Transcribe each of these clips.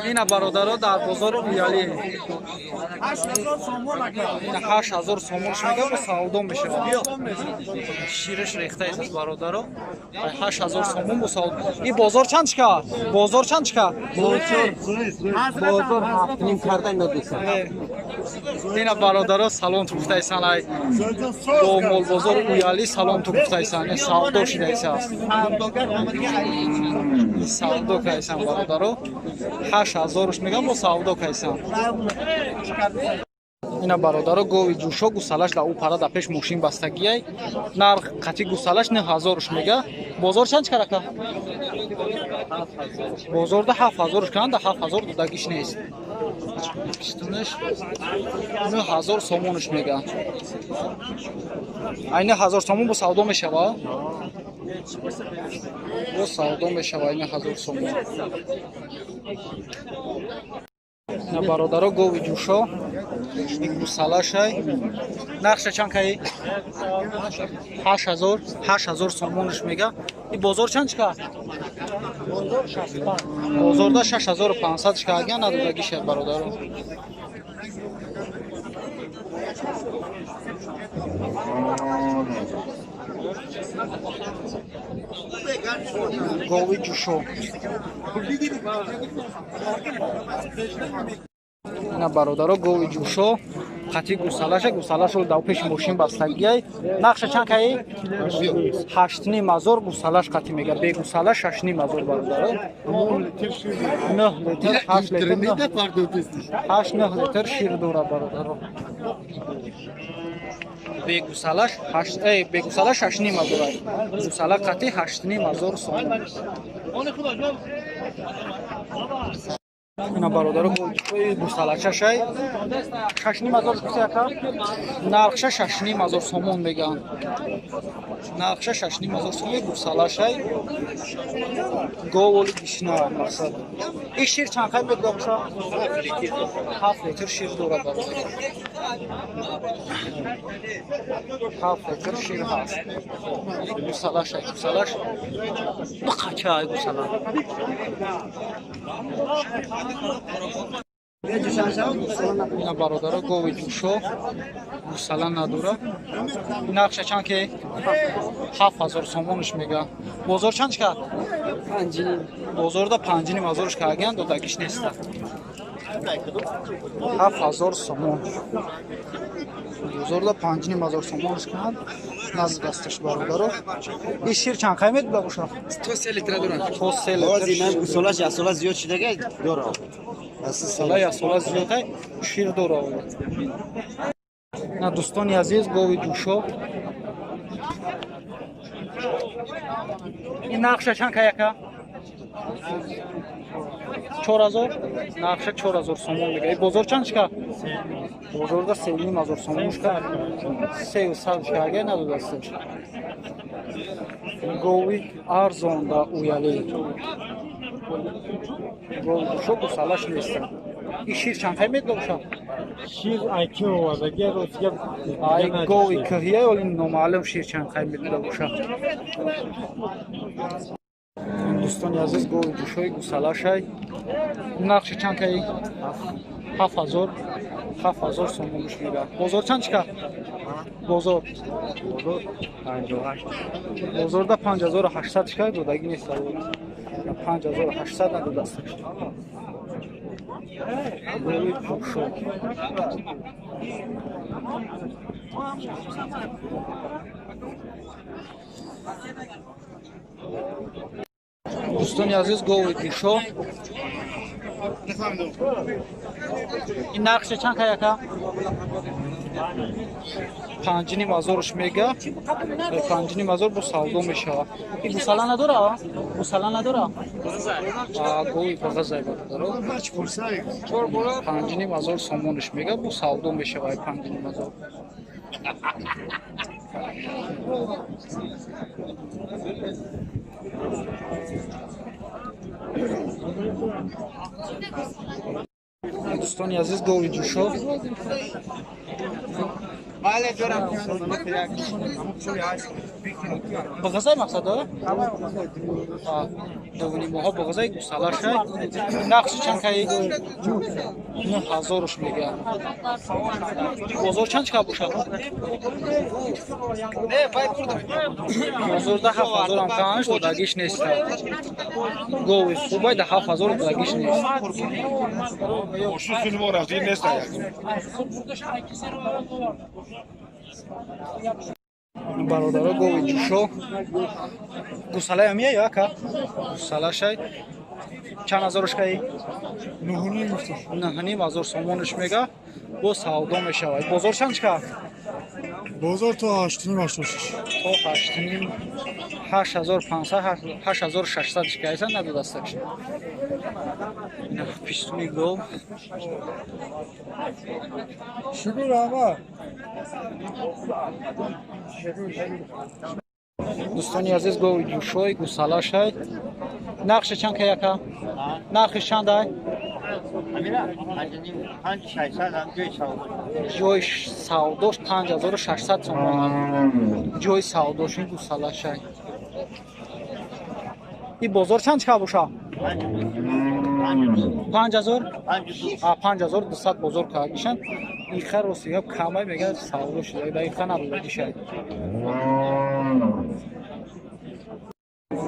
اینا برادرها در بازار اویالی 8000 سومونش میگه با سودا میشه شیرش ریخته است برادرها 8000 سومون با سودا این بازار چند چکا بازار چند چکا بازار هفتنیم کردن ندیسن اینا برادرها سلام تو گفتایسن ای با مول بازار اویالی سلام تو گفتایسن سودا شده است سودا کایسن برادرها 8000ش میگم با سودا کایسن اینا برادرها گوی جوشو گوسالش در او پرا در پیش ماشین بستگی نرخ قطعی گوسالش 9000ش میگه بازار چند کرکه بازار ده 7000ش کن ده 7000 دودگیش نیست پشتونش 9000 سومونش میگه این 1000 سومون با سودا میشه با سودا میشه این 1000 سومون اینا برادرها گوی جوشو این گوسالش نقش چند کی 8000 سومونش میگه این بازار چند چکا بازار ده 6500 چکا اگه ندادگی شد برادرها گوی جوشو اینا برادرها گوی جوشو قطعی گوسالش رو در پیش ماشین بستگی نقش چند کی 8500 گوسالش قطعی میگه به گوسالش 8500 برادرها 9 لیتر 8 لیتر 8 9 لیتر شیر دوره برادرها به گوسالش 8 به گوسالش 8500 گوساله قطعی 8500 سوم اینا برادرها گوسالش 6500 کسیکا نرخش 6500 سومون میگن نرخش 6500 سومون گوسالش گوول بیشنا مقصد این شیر چند خیلی بگذاشت 7 لیتر شیر دوره برادر 7 لیتر شیر هست گوسالش بقچه های گوساله اینا برادرها گوی جوشو گوساله نداره نقش چند که 7000 سومونش میگه بازار چند کرد بازار دا 5500ش کردن دادگیش نیست 7000 سومون بازار دا 5500 سومونش کرد نزد دستش برادرها این شیر چند قیمت بگوشه تو 3 لیتر دارن تو 3 لیتر گوسالش یا سالا زیاد شده داره سالا یا سالا زیاده شیر داره نه دوستان عزیز گوی جوشو این نقش چند که یکه 4000 نقش 4000 سومون میگه بازار چند چکه بازار دا 3500 سومونش کرد 300 شکرگه نداده استش گوی ارزان دا اویالی گوی جوشو گوسالش نیست این شیر چند قیمت باشه شیر IQ واسه روسیه ای گوی کهیه ولی نامعلوم شیر چند قیمت باشه دوستان عزیز گوی جوشوی گوسالش نقش چند کی 7000 سومونش میگه بازار چند چکه بازار 58 بازار دا 5800 چکه دادگی نیست 5800 نداده است گوی جوشو دوستان عزیز گوی جوشو این نقش چند که یکه 5500ش میگه 5500 با سودا میشه این گوساله نداره گوساله نداره گوی بغزای داره 5500 سومونش میگه با سودا میشه 5500 دوستان عزیز گوی جوشو بله دارم بغزای مقصد داره довни моҳо боғзаи гусалашай нақши чанд кай 1000 мега бозор чанд ка боша бозорда 7000 ам канаш додагиш нест гови хубай да 7000 додагиш нест бародаро гови ҷӯшо гусалаям я яка гусалашай чанд ҳазорушкаи 9,5 сомонуш мега бо савдо мешавад бозор чанд ка بازار تا 8,5 то 8,5 8500 8600 шкайса надодастак ина пистуни гол شکر آقا дӯстони азиз гови ҷӯшои гусалашай нақши чанд ка яка нархи чандай ҷои савдош 5600 сомон ҷои савдоши гусалашай и бозор чанд ка боша 5200 бозор кардишан иха ростигап камай мега савдо шуда дақиқа набудагишай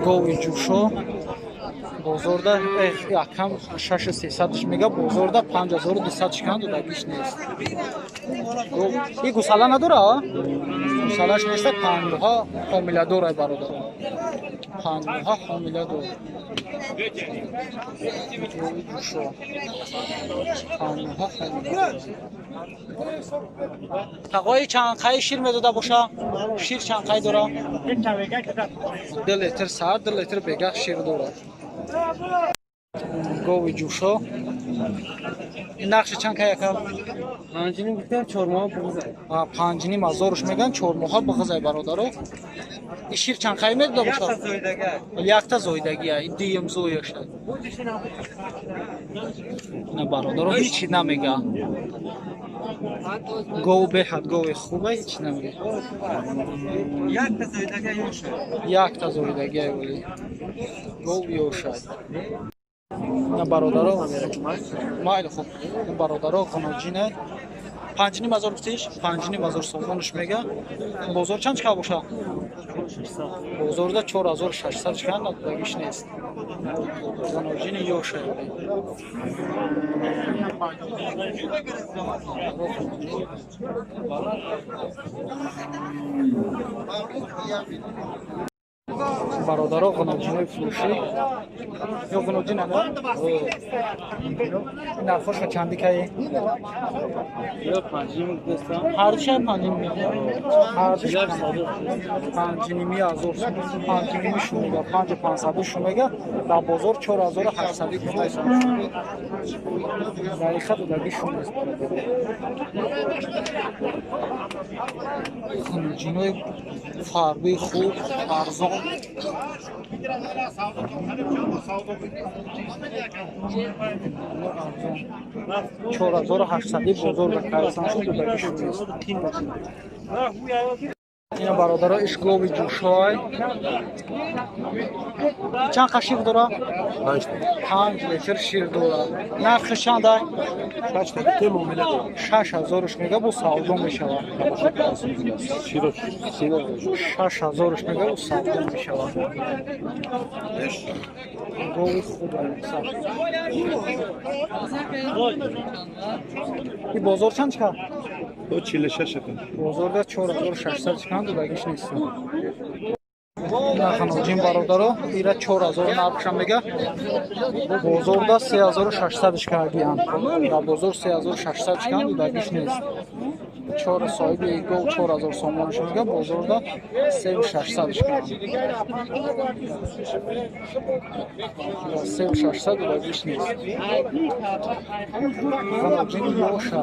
гови ҷӯшо бозорда якам 6300 мега бозорда 5200 шкан додагиш нест и гусала надора гусалаш неста пандуҳа ҳомиладора бародар пандуҳа ҳомиладор ҷӯшо пандуҳа ҳомиладор тағои чанд қай шир медода боша шир чанд қай дора 2 литр саат 2 литр бега шир дора гови ҷӯшо нақши чанд ка яка 5,5 меган 4 моҳа бғизай бародаро и шир чанд қай медода боша якта зоидагия и дим зояша ина бародаро ҳичи намега гов беҳад гови хуба ҳичи намега якта зоидагия вали гов ёшад ина бародаро майли хуб ин бародаро қаноҷина 5,5 гуфтиш 5,5 сомонуш мега бозор чанд ка боша бозорда 4600 чкан надодагиш нест қаноҷини ёша бародаро ғаноҷинои фурӯшӣ ё ғаноҷин ада нархошка чанди каи ҳардушар 5,5 шумега 5500 шумега дар бозор 4800 гуфтаи дақиқа додаги шумест ғаноҷинои фарбои хуб арзон 4800 бозор ва кайсан шуд додагиш нест ина бародаро ишгови ҷӯшой чанд қа шир дора 5 литр шир дора нархи чандай 6000 мега бо савдо мешавад 6000 мега бо савдо мешавад гови хуб и бозор чанд ка 46 бозорда 4600 чкан додагиш нест наханоҷин бародаро ира 4000 нархша мега бозорда 3600 шкагиам да бозор 3600 чкан додагиш нест 4 соҳиби гол 4000 сомонаш мега бозорда 3600 шкан 3600 додагиш нест наханоҷин ёша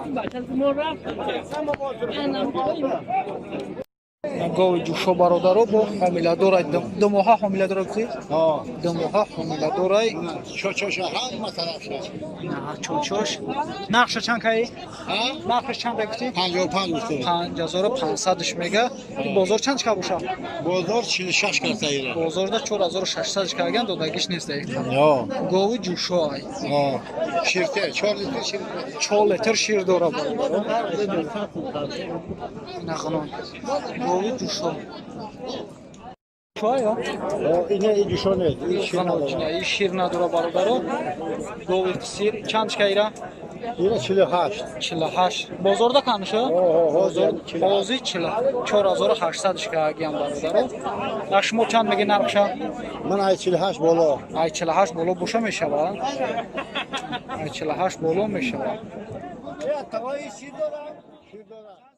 гови ҷӯшо бародаро бо ҳомиладорай ду моҳа ҳомиладора гуфтӣ? ها ду моҳа ҳомиладорай شو هم مثلا شد чочош нақша чанд каи? ها нақшаш чанда гуфтӣ? 55 گفته 5500 мега. Бозор чанд чиқа боша? بازار 46 کرده ایره Бозорда 4600 каган додагиш нестай. ها Гови ҷӯшо ай. ها شیرته 4 لیتر شیر 4 литр шир дора бародаро. Наханон. Гови ҷӯшо. Чоё? اینه ایشونه Ин шир надора бародаро. Гови сир чанд каира? اینه 48 48. Бозорда канша? Бозор ҳозир 4800 каган бародаро. Ашмо чанд меги нархша? من ای 48 بالا Ай 48 боло боша мешавад. Ай 48 боло мешавад. یا توای شیر دارم